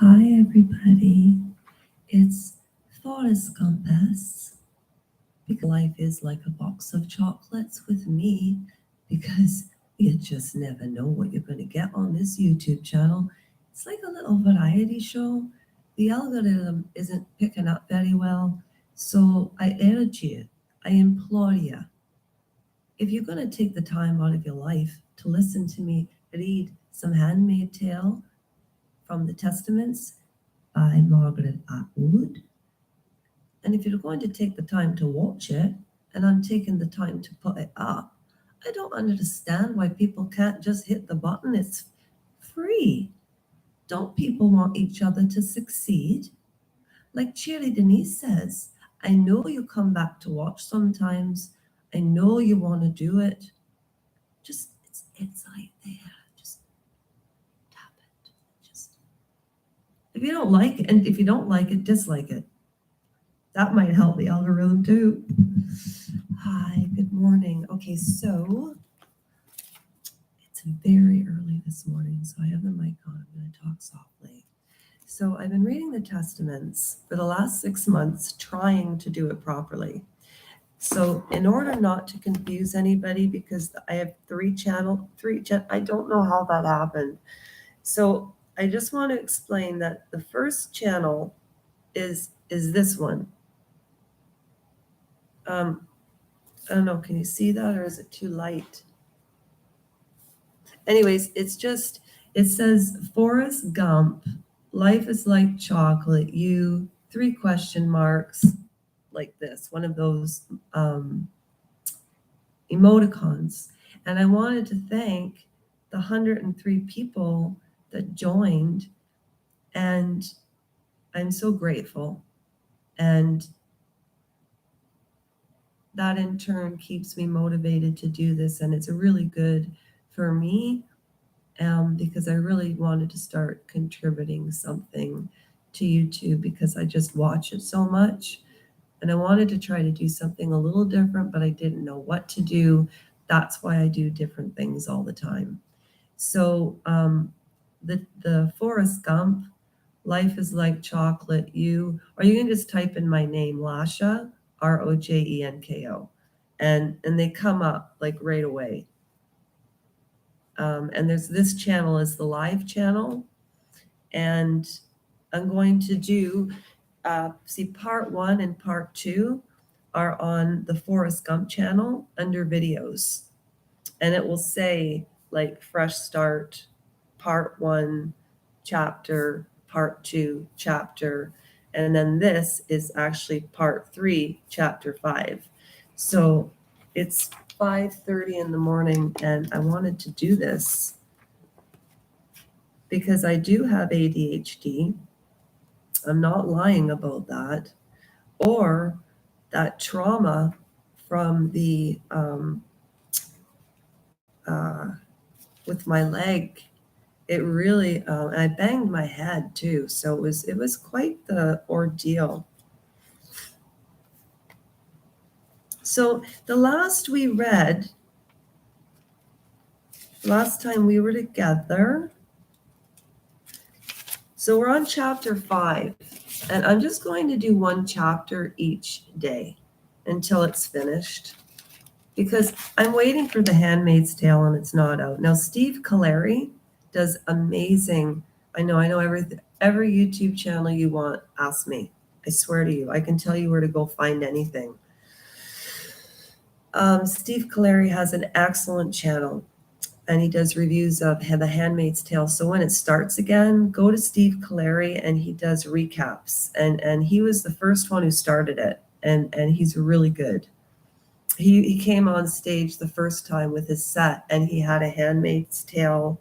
Hi, everybody. It's Forest Compass. Because life is like a box of chocolates with me, because you just never know what you're going to get on this YouTube channel. It's like a little variety show. The algorithm isn't picking up very well, so I urge you, I implore you, if you're going to take the time out of your life to listen to me read some handmade tale from the Testaments by Margaret Atwood. And if you're going to take the time to watch it, and I'm taking the time to put it up, I don't understand why people can't just hit the button. It's free. Don't people want each other to succeed? Like Cheery Denise says, I know you come back to watch sometimes. I know you want to do it. Just, it's right there. Just tap it. Just, if you don't like it, and if you don't like it, dislike it. That might help the algorithm too. Hi, good morning. Okay, so it's very early this morning, so I have the mic on. I'm going to talk softly. So I've been reading the Testaments for the last 6 months, trying to do it properly. So in order not to confuse anybody, because I have I don't know how that happened. So I just want to explain that the first channel is this one. I don't know, can you see that, or is it too light? Anyways, it says Forrest Gump, life is like chocolate, you, 3 question marks, like this, one of those emoticons. And I wanted to thank the 103 people that joined, and I'm so grateful. And that in turn keeps me motivated to do this, and it's really good for me, because I really wanted to start contributing something to YouTube, because I just watch it so much, and I wanted to try to do something a little different, but I didn't know what to do. That's why I do different things all the time. So the Forrest Gump, life is like chocolate, or you can just type in my name, Lasha, Rojenko, and they come up like right away. And there's this channel is the live channel, and I'm going to do part 1 and part 2 are on the Forrest Gump channel under videos, and it will say like fresh start, part 1 chapter, part 2 chapter, and then this is actually part 3 chapter 5. So it's 5:30 in the morning, and I wanted to do this because I do have ADHD. I'm not lying about that. Or that trauma from the with my leg, it really I banged my head too, so it was quite the ordeal. So the last time we were together, so we're on chapter 5, and I'm just going to do 1 chapter each day until it's finished, because I'm waiting for The Handmaid's Tale and it's not out. Now, Steve Kaleri does amazing. I know every YouTube channel you want, ask me. I swear to you, I can tell you where to go find anything. Steve Kaleri has an excellent channel, and he does reviews of The Handmaid's Tale. So when it starts again, go to Steve Kaleri, and he does recaps. And he was the first one who started it, and he's really good. He came on stage the first time with his set, and he had a Handmaid's Tale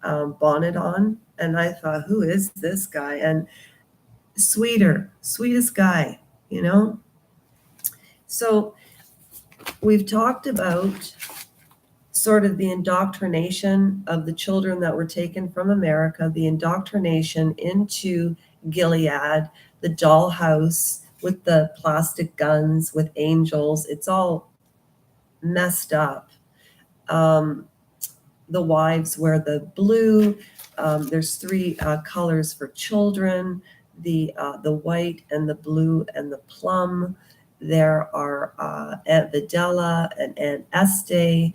bonnet on, and I thought, who is this guy? And sweetest guy, you know? So we've talked about sort of the indoctrination of the children that were taken from America, the indoctrination into Gilead, the dollhouse with the plastic guns, with angels. It's all messed up. the wives wear the blue. There's three colors for children, the white and the blue and the plum. There are Aunt Videla and Aunt Este.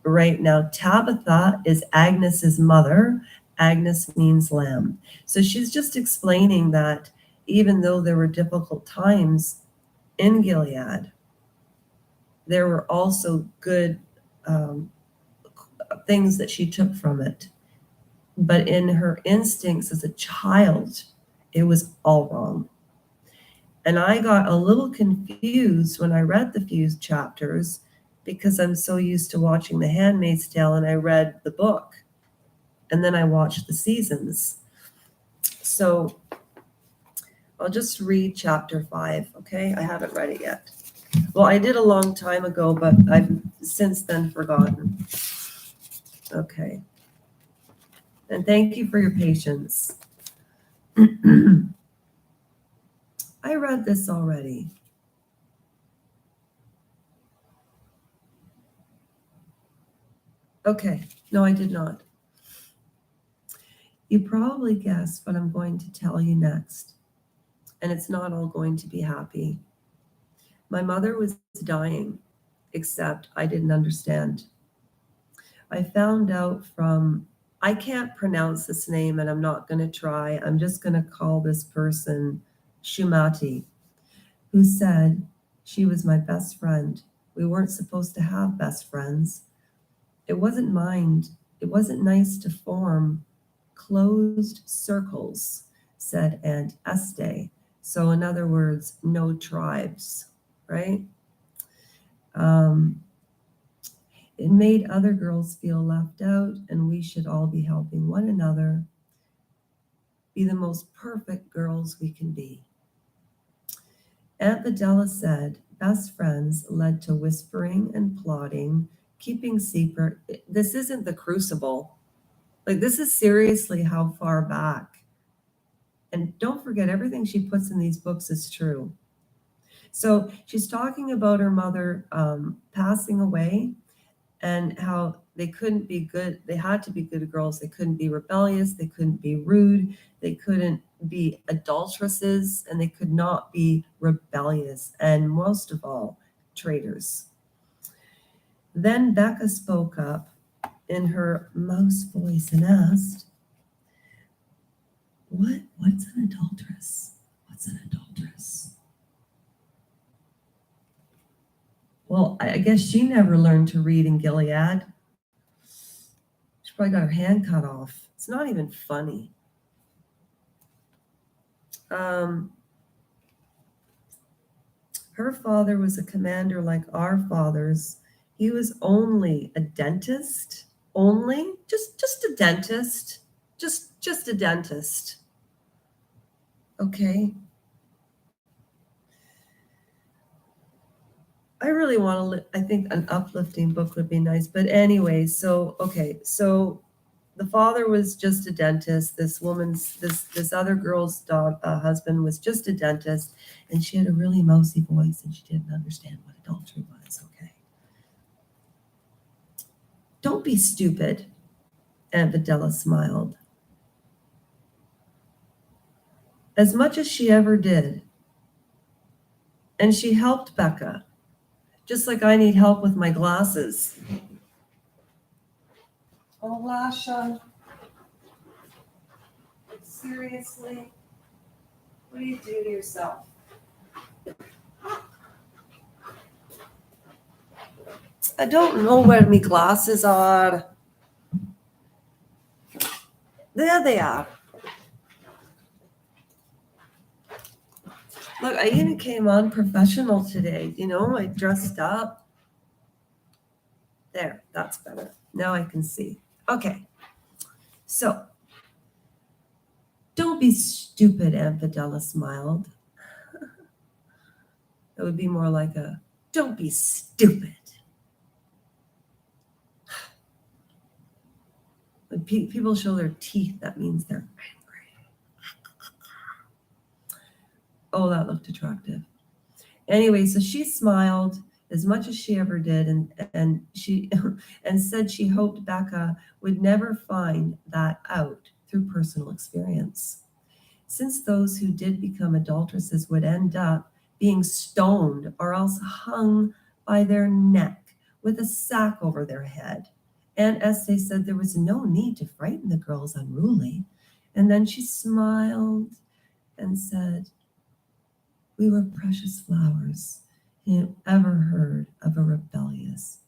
Right now, Tabitha is Agnes's mother. Agnes means lamb. So she's just explaining that even though there were difficult times in Gilead, there were also good things that she took from it. But in her instincts as a child, it was all wrong. And I got a little confused when I read the few chapters because I'm so used to watching The Handmaid's Tale, and I read the book and then I watched the seasons. So I'll just read chapter 5, okay? I haven't read it yet. Well, I did a long time ago, but I've since then forgotten. Okay. And thank you for your patience. I read this already. Okay, no, I did not. You probably guessed what I'm going to tell you next, and it's not all going to be happy. My mother was dying, except I didn't understand. I found out from, I can't pronounce this name and I'm not going to try. I'm just going to call this person Shumati, who said she was my best friend. We weren't supposed to have best friends. It wasn't nice to form closed circles, said Aunt Este. So in other words, no tribes, right? It made other girls feel left out, and we should all be helping one another be the most perfect girls we can be. Aunt Videla said best friends led to whispering and plotting, keeping secret. This isn't the Crucible. Like, this is seriously how far back. And don't forget, everything she puts in these books is true. So she's talking about her mother passing away and how they couldn't be good. They had to be good girls. They couldn't be rebellious. They couldn't be rude. They couldn't be adulteresses, and they could not be rebellious. And most of all, traitors. Then Becca spoke up in her mouse voice and asked, What's an adulteress? What's an adulteress? Well, I guess she never learned to read in Gilead. She probably got her hand cut off. It's not even funny. Her father was a commander like our fathers. He was only a dentist. Only? Just a dentist. Just a dentist. Okay. I really want to, I think an uplifting book would be nice. But anyway, so the father was just a dentist. This other girl's husband was just a dentist. And she had a really mousy voice and she didn't understand what adultery was, okay? Don't be stupid, Aunt Videla smiled. As much as she ever did. And she helped Becca. Just like I need help with my glasses. Oh, Lasha. Seriously? What do you do to yourself? I don't know where my glasses are. There they are. Look, I even came on professional today. You know, I dressed up. There, that's better. Now I can see. Okay. So, don't be stupid, Aunt Videla smiled. That would be more like a, don't be stupid. When people show their teeth, that means they're angry. Oh, that looked attractive. Anyway, so she smiled as much as she ever did, and she and said she hoped Becca would never find that out through personal experience. Since those who did become adulteresses would end up being stoned or else hung by their neck with a sack over their head. Aunt Estee said there was no need to frighten the girls unruly. And then she smiled and said, "We were precious flowers. Who ever heard of a rebellious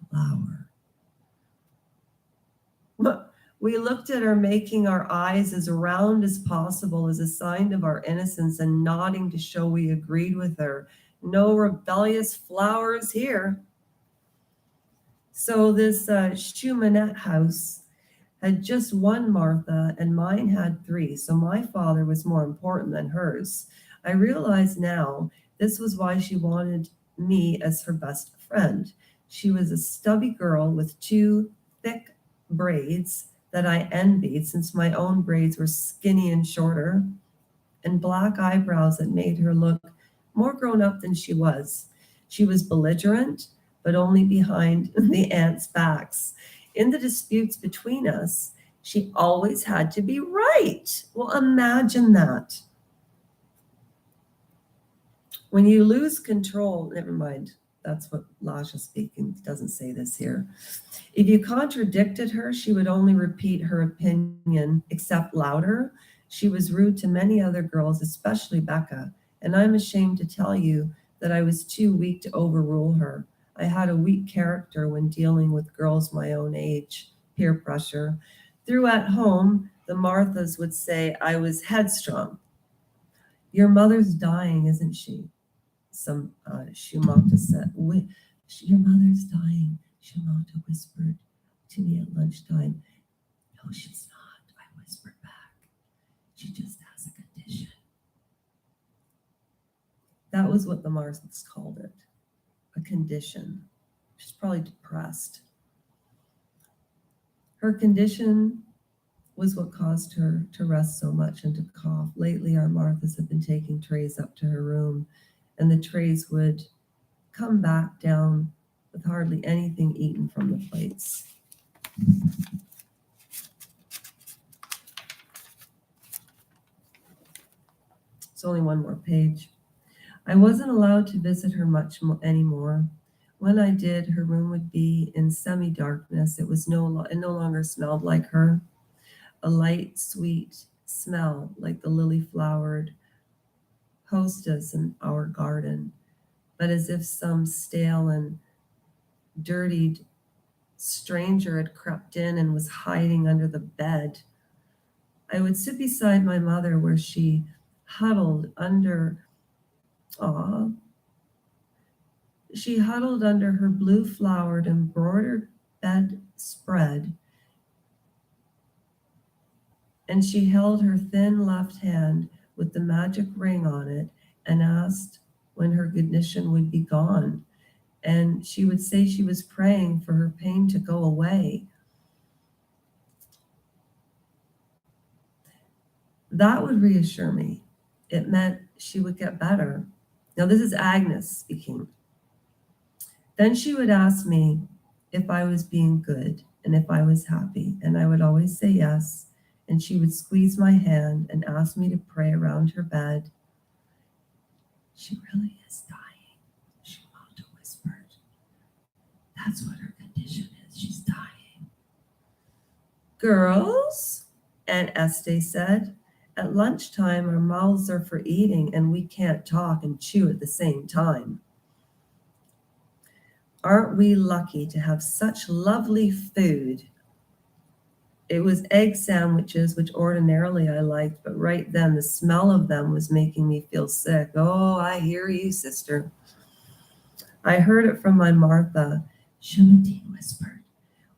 flower?" We looked at her, making our eyes as round as possible as a sign of our innocence and nodding to show we agreed with her. No rebellious flowers here. So this Shumanette house had just one Martha and mine had three, so my father was more important than hers. I realize now this was why she wanted me as her best friend. She was a stubby girl with two thick braids that I envied since my own braids were skinny and shorter, and black eyebrows that made her look more grown up than she was. She was belligerent, but only behind the aunts' backs. In the disputes between us, she always had to be right. Well, imagine that. When you lose control, never mind, that's what Lasha speaking, doesn't say this here. If you contradicted her, she would only repeat her opinion, except louder. She was rude to many other girls, especially Becca, and I'm ashamed to tell you that I was too weak to overrule her. I had a weak character when dealing with girls my own age, peer pressure. Through at home, the Marthas would say I was headstrong. "Your mother's dying, isn't she?" Some Shumata said. "Your mother's dying," Shumata whispered to me at lunchtime. "No, she's not," I whispered back. "She just has a condition." That was what the Marthas called it, a condition. She's probably depressed. Her condition was what caused her to rest so much and to cough. Lately, our Marthas have been taking trays up to her room, and the trays would come back down with hardly anything eaten from the plates. It's only one more page. I wasn't allowed to visit her much anymore. When I did, her room would be in semi-darkness. It no longer smelled like her. A light, sweet smell like the lily-flowered hostas in our garden, but as if some stale and dirtied stranger had crept in and was hiding under the bed. I would sit beside my mother where she huddled under her blue-flowered embroidered bedspread, and she held her thin left hand with the magic ring on it and asked when her condition would be gone. And she would say she was praying for her pain to go away. That would reassure me. It meant she would get better. Now, this is Agnes speaking. Then she would ask me if I was being good and if I was happy, and I would always say yes. And she would squeeze my hand and ask me to pray around her bed. "She really is dying," Shimata whispered. "That's what her condition is. She's dying." "Girls," Aunt Estee said, "at lunchtime our mouths are for eating and we can't talk and chew at the same time. Aren't we lucky to have such lovely food?" It was egg sandwiches, which ordinarily I liked, but right then the smell of them was making me feel sick. "Oh, I hear you, sister." I heard it from my Martha, Shumatine whispered,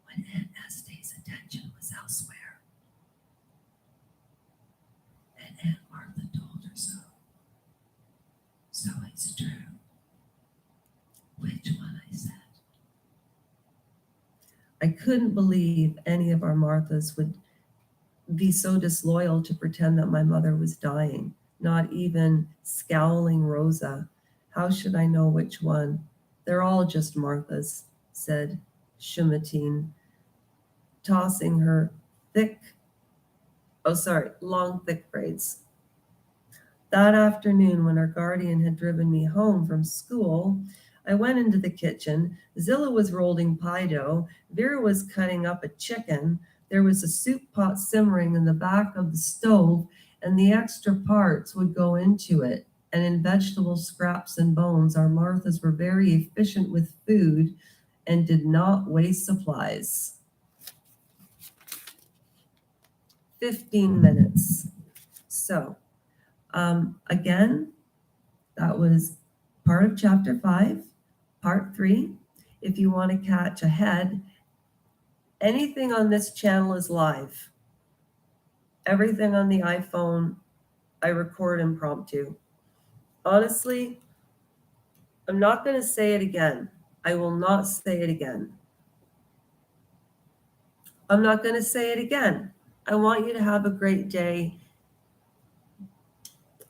when Aunt Estee's attention was elsewhere. And Aunt Martha told her so. "So it's true." "Which one?" I said. I couldn't believe any of our Marthas would be so disloyal to pretend that my mother was dying, not even scowling Rosa. How should I know which one? They're all just Martha's, said Shumatine, tossing her long, thick braids. That afternoon, when our guardian had driven me home from school, I went into the kitchen. Zilla was rolling pie dough. Vera was cutting up a chicken. There was a soup pot simmering in the back of the stove, and the extra parts would go into it. And in vegetable scraps and bones, our Marthas were very efficient with food and did not waste supplies. 15 minutes. So, again, that was part of chapter 5, part 3. If you want to catch ahead, anything on this channel is live. Everything on the iPhone, I record impromptu. Honestly, I'm not going to say it again. I will not say it again. I'm not going to say it again. I want you to have a great day.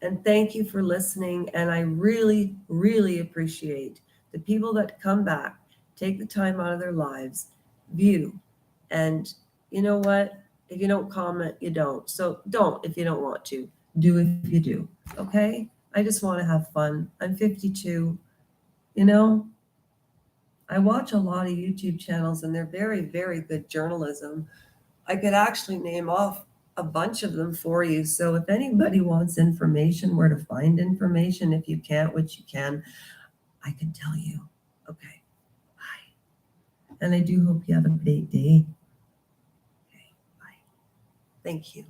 And thank you for listening. And I really, really appreciate the people that come back, take the time out of their lives, view. And you know what? If you don't comment, you don't. So don't if you don't want to. Do if you do. Okay? I just want to have fun. I'm 52. You know, I watch a lot of YouTube channels and they're very, very good journalism. I could actually name off a bunch of them for you. So if anybody wants information, where to find information, if you can't, which you can, I can tell you. Okay, bye. And I do hope you have a great day. Okay, bye. Thank you.